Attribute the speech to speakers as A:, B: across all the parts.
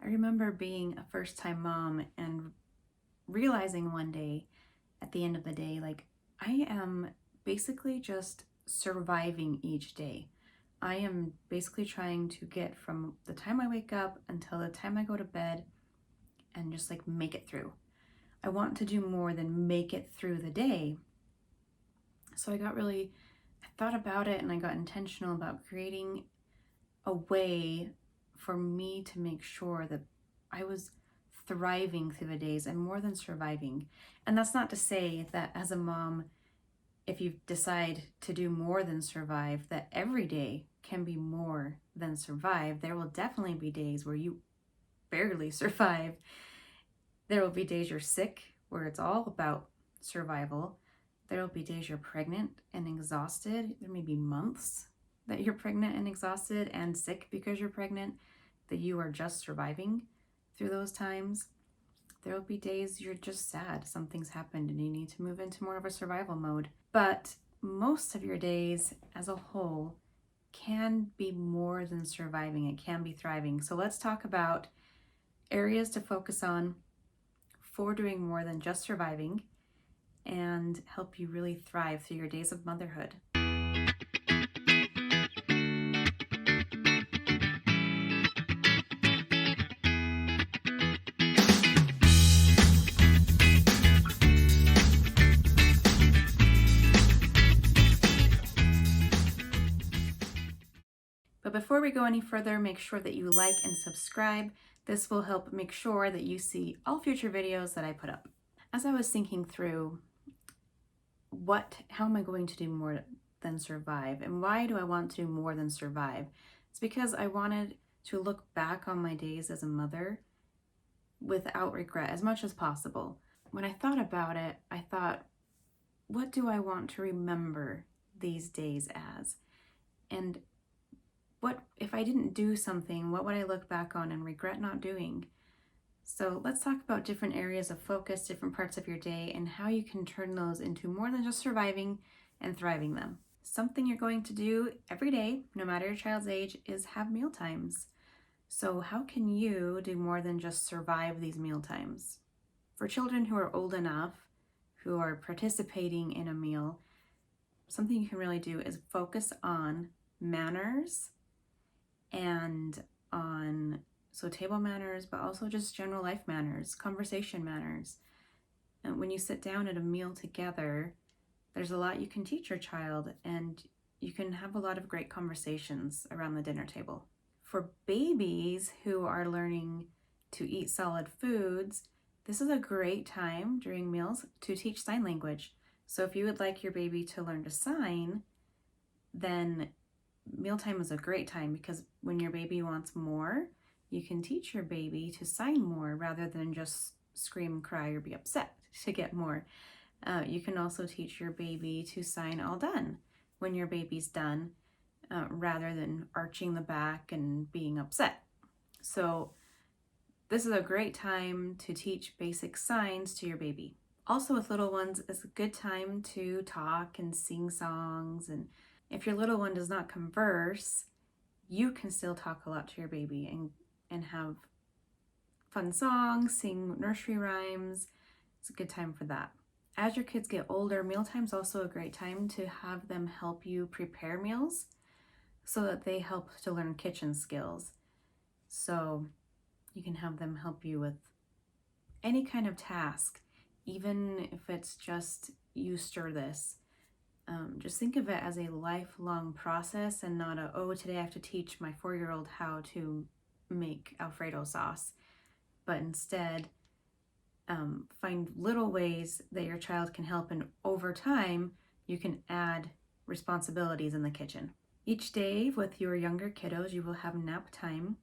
A: I remember being a first-time mom and realizing one day at the end of the day, like, I am basically just surviving each day. I am basically trying to get from the time I wake up until the time I go to bed and just like make it through. I want to do more than make it through the day. So I thought about it and I got intentional about creating a way for me to make sure that I was thriving through the days and more than surviving. And that's not to say that as a mom, if you decide to do more than survive, that every day can be more than survive. There will definitely be days where you barely survive. There will be days you're sick, where it's all about survival. There will be days you're pregnant and exhausted. There may be months that you're pregnant and exhausted and sick because you're pregnant, that you are just surviving through those times. There will be days you're just sad, something's happened and you need to move into more of a survival mode. But most of your days as a whole can be more than surviving. It can be thriving. So let's talk about areas to focus on for doing more than just surviving and help you really thrive through your days of motherhood. But before we go any further, make sure that you like and subscribe. This will help make sure that you see all future videos that I put up. As I was thinking through how am I going to do more than survive, and why do I want to do more than survive? It's because I wanted to look back on my days as a mother without regret as much as possible. When I thought about it, I thought, what do I want to remember these days as? And what if I didn't do something, what would I look back on and regret not doing? So let's talk about different areas of focus, different parts of your day, and how you can turn those into more than just surviving and thriving them. Something you're going to do every day, no matter your child's age, is have meal times. So how can you do more than just survive these meal times? For children who are old enough, who are participating in a meal, something you can really do is focus on manners and on table manners, but also just general life manners, conversation manners. And when you sit down at a meal together, there's a lot you can teach your child, and you can have a lot of great conversations around the dinner table. For babies who are learning to eat solid foods, this is a great time during meals to teach sign language. So if you would like your baby to learn to sign, then mealtime is a great time, because when your baby wants more, you can teach your baby to sign more rather than just scream, cry, or be upset to get more. You can also teach your baby to sign all done when your baby's done, rather than arching the back and being upset. So this is a great time to teach basic signs to your baby. Also with little ones, it's a good time to talk and sing songs. And if your little one does not converse, you can still talk a lot to your baby and have fun songs, sing nursery rhymes. It's a good time for that. As your kids get older, mealtime's also a great time to have them help you prepare meals so that they help to learn kitchen skills. So you can have them help you with any kind of task, even if it's just you stir this. Just think of it as a lifelong process and not today I have to teach my 4-year-old how to make Alfredo sauce. But instead, find little ways that your child can help, and over time, you can add responsibilities in the kitchen. Each day with your younger kiddos, you will have nap time.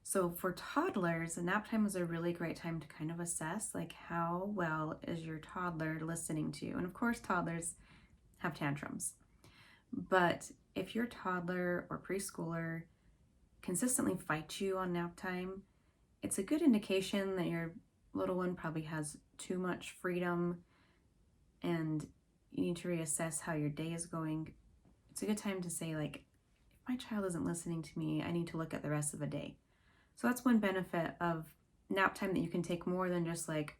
A: So for toddlers, nap time is a really great time to kind of assess, like, how well is your toddler listening to you? And of course, toddlers have tantrums. But if your toddler or preschooler consistently fights you on nap time, it's a good indication that your little one probably has too much freedom and you need to reassess how your day is going. It's a good time to say, like, if my child isn't listening to me, I need to look at the rest of the day. So that's one benefit of nap time, that you can take more than just like,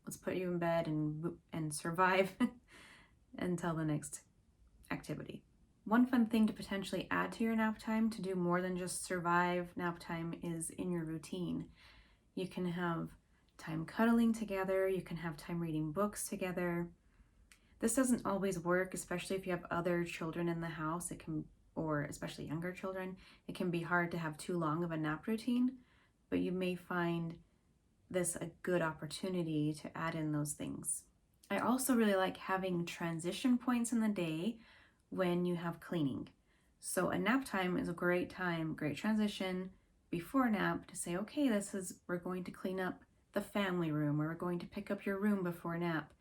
A: let's put you in bed and survive until the next activity. One fun thing to potentially add to your nap time to do more than just survive nap time is in your routine. You can have time cuddling together, you can have time reading books together. This doesn't always work, especially if you have other children in the house. It can, or especially younger children, it can be hard to have too long of a nap routine, but you may find this a good opportunity to add in those things. I also really like having transition points in the day when you have cleaning. So a nap time is a great time, great transition before nap to say, okay, we're going to clean up the family room, or we're going to pick up your room before nap.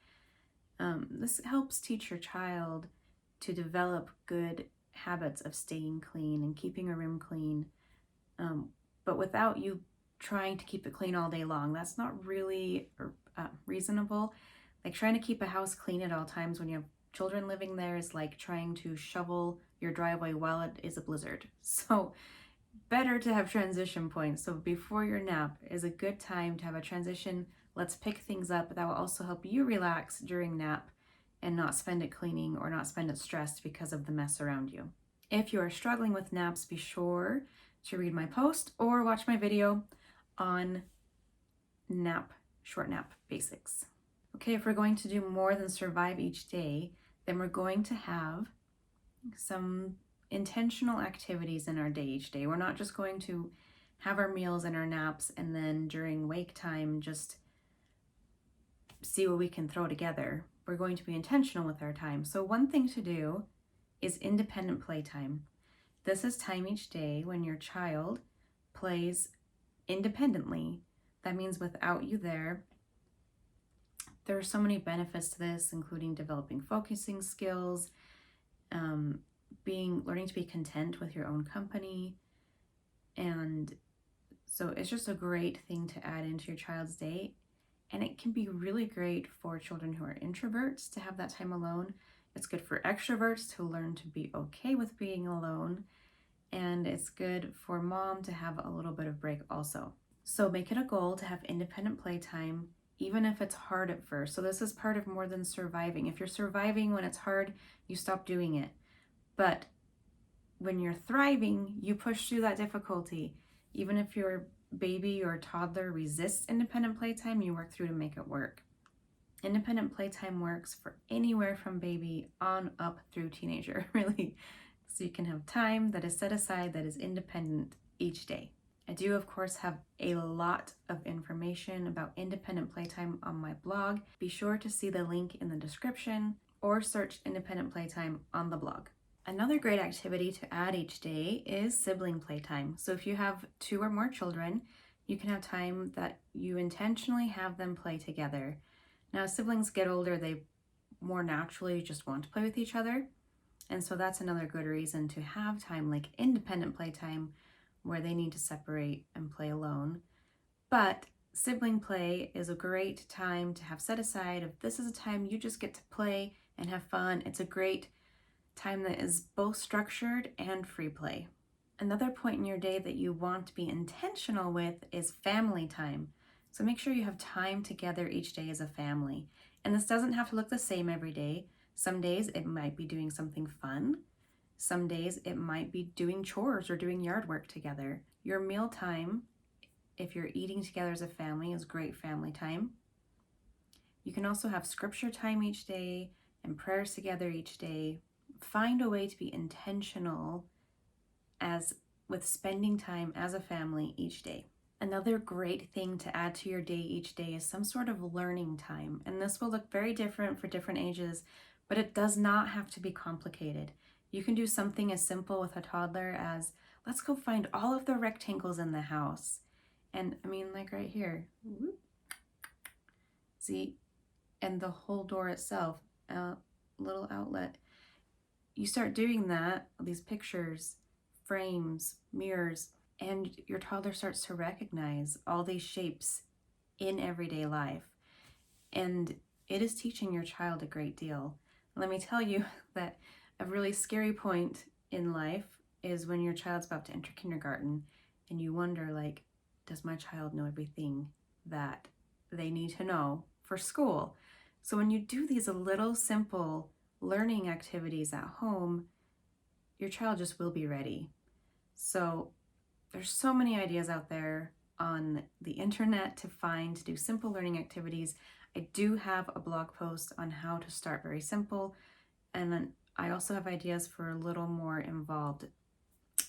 A: This helps teach your child to develop good habits of staying clean and keeping a room clean, but without you trying to keep it clean all day long. That's not really reasonable. Like, trying to keep a house clean at all times when you have children living there is like trying to shovel your driveway while it is a blizzard. So better to have transition points. So before your nap is a good time to have a transition. Let's pick things up. That will also help you relax during nap and not spend it cleaning or not spend it stressed because of the mess around you. If you are struggling with naps, be sure to read my post or watch my video on short nap basics. Okay, if we're going to do more than survive each day, then we're going to have some intentional activities in our day each day. We're not just going to have our meals and our naps and then during wake time just see what we can throw together. We're going to be intentional with our time. So one thing to do is independent playtime. This is time each day when your child plays independently. That means without you there. There are so many benefits to this, including developing focusing skills, learning to be content with your own company. And so it's just a great thing to add into your child's day. And it can be really great for children who are introverts to have that time alone. It's good for extroverts to learn to be okay with being alone. And it's good for mom to have a little bit of break also. So make it a goal to have independent playtime, even if it's hard at first. So this is part of more than surviving. If you're surviving when it's hard, you stop doing it. But when you're thriving, you push through that difficulty. Even if your baby or toddler resists independent playtime, you work through to make it work. Independent playtime works for anywhere from baby on up through teenager, really. So you can have time that is set aside that is independent each day. I do, of course, have a lot of information about independent playtime on my blog. Be sure to see the link in the description or search independent playtime on the blog. Another great activity to add each day is sibling playtime. So if you have 2 or more children, you can have time that you intentionally have them play together. Now, as siblings get older, they more naturally just want to play with each other. And so that's another good reason to have time like independent playtime where they need to separate and play alone. But sibling play is a great time to have set aside. If this is a time you just get to play and have fun, it's a great time that is both structured and free play. Another point in your day that you want to be intentional with is family time. So make sure you have time together each day as a family. And this doesn't have to look the same every day. Some days it might be doing something fun. Some days it might be doing chores or doing yard work together. Your meal time, if you're eating together as a family, is great family time. You can also have scripture time each day and prayers together each day. Find a way to be intentional with spending time as a family each day. Another great thing to add to your day each day is some sort of learning time. And this will look very different for different ages, but it does not have to be complicated. You can do something as simple with a toddler as, let's go find all of the rectangles in the house. And I mean, like right here, see, and the whole door itself, little outlet. You start doing that, these pictures, frames, mirrors, and your toddler starts to recognize all these shapes in everyday life. And it is teaching your child a great deal. Let me tell you that a really scary point in life is when your child's about to enter kindergarten and you wonder, like, does my child know everything that they need to know for school? So when you do these little simple learning activities at home, your child just will be ready. So there's so many ideas out there on the internet to do simple learning activities. I do have a blog post on how to start very simple, and then I also have ideas for a little more involved.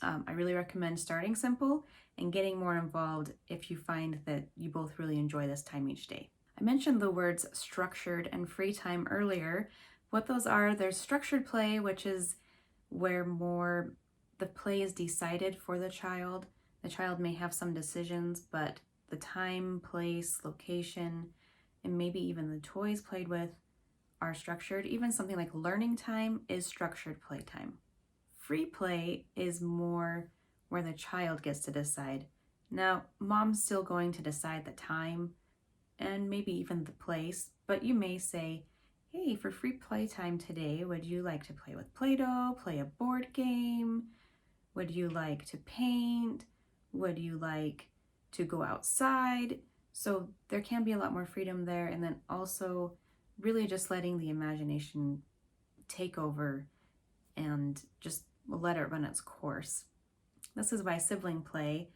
A: I really recommend starting simple and getting more involved if you find that you both really enjoy this time each day. I mentioned the words structured and free time earlier. What those are, there's structured play, which is where more the play is decided for the child. The child may have some decisions, but the time, place, location, and maybe even the toys played with are structured. Even something like learning time is structured playtime. Free play is more where the child gets to decide. Now, mom's still going to decide the time and maybe even the place, but you may say, hey, for free playtime today, would you like to play with Play-Doh, play a board game? Would you like to paint? Would you like to go outside? So there can be a lot more freedom there, and then also really just letting the imagination take over and just let it run its course. This is why sibling play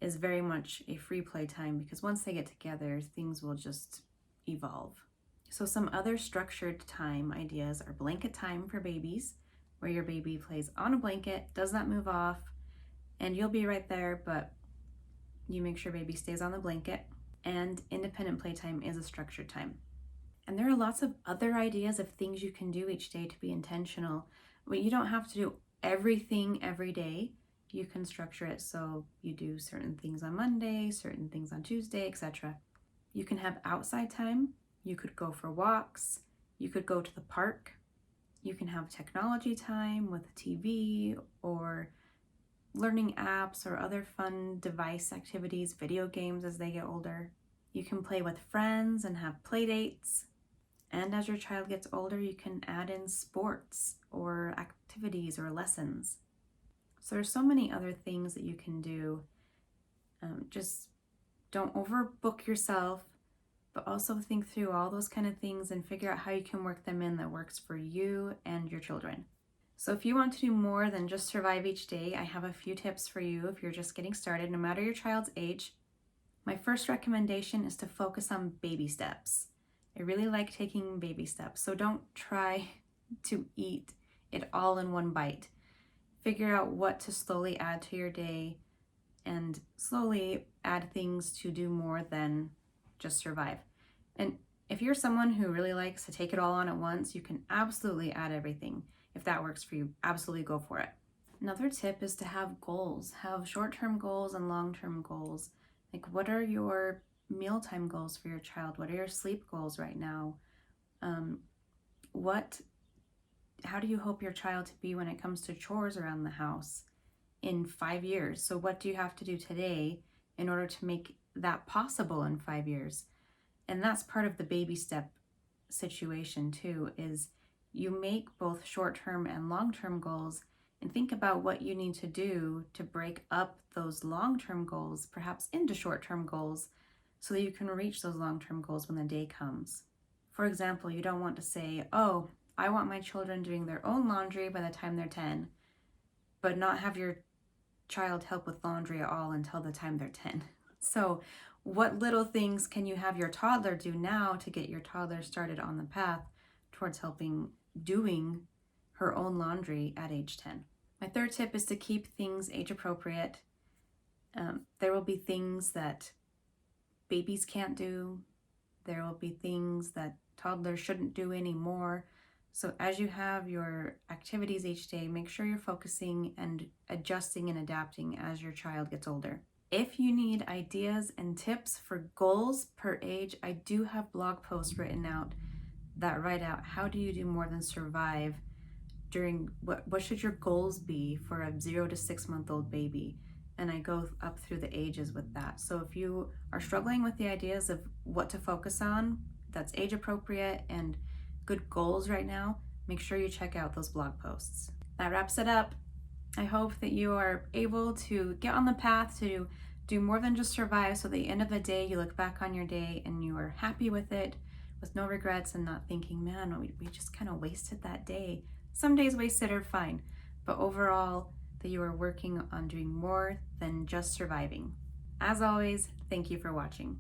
A: is very much a free playtime, because once they get together, things will just evolve. So some other structured time ideas are blanket time for babies, where your baby plays on a blanket, does not move off, and you'll be right there, but you make sure baby stays on the blanket. And independent playtime is a structured time. And there are lots of other ideas of things you can do each day to be intentional. But you don't have to do everything every day. You can structure it so you do certain things on Monday, certain things on Tuesday, etc. You can have outside time. You could go for walks. You could go to the park. You can have technology time with TV or learning apps or other fun device activities, video games as they get older. You can play with friends and have play dates. And as your child gets older, you can add in sports or activities or lessons. So there's so many other things that you can do. Just don't overbook yourself, but also think through all those kind of things and figure out how you can work them in that works for you and your children. So if you want to do more than just survive each day, I have a few tips for you if you're just getting started, no matter your child's age. My first recommendation is to focus on baby steps. I really like taking baby steps, so don't try to eat it all in one bite. Figure out what to slowly add to your day and slowly add things to do more than just survive. And if you're someone who really likes to take it all on at once, you can absolutely add everything. If that works for you, absolutely go for it. Another tip is to have goals. Have short-term goals and long-term goals. Like, what are your mealtime goals for your child? What are your sleep goals right now? How do you hope your child to be when it comes to chores around the house in 5 years? So what do you have to do today in order to make that possible in 5 years? And that's part of the baby step situation too, is you make both short-term and long-term goals and think about what you need to do to break up those long-term goals, perhaps into short-term goals, so that you can reach those long-term goals when the day comes. For example, you don't want to say, oh, I want my children doing their own laundry by the time they're 10, but not have your child help with laundry at all until the time they're 10. So what little things can you have your toddler do now to get your toddler started on the path towards doing her own laundry at age 10? My third tip is to keep things age appropriate. There will be things that babies can't do. There will be things that toddlers shouldn't do anymore. So as you have your activities each day, make sure you're focusing and adjusting and adapting as your child gets older. If you need ideas and tips for goals per age, I do have blog posts written out that write out how do you do more than survive during what should your goals be for a 0 to 6 month old baby, and I go up through the ages with that. So if you are struggling with the ideas of what to focus on that's age appropriate and good goals right now, make sure you check out those blog posts. That wraps it up. I hope that you are able to get on the path to Do more than just survive, so at the end of the day, you look back on your day and you are happy with it, with no regrets, and not thinking, man, we just kind of wasted that day. Some days wasted are fine, but overall, that you are working on doing more than just surviving. As always, thank you for watching.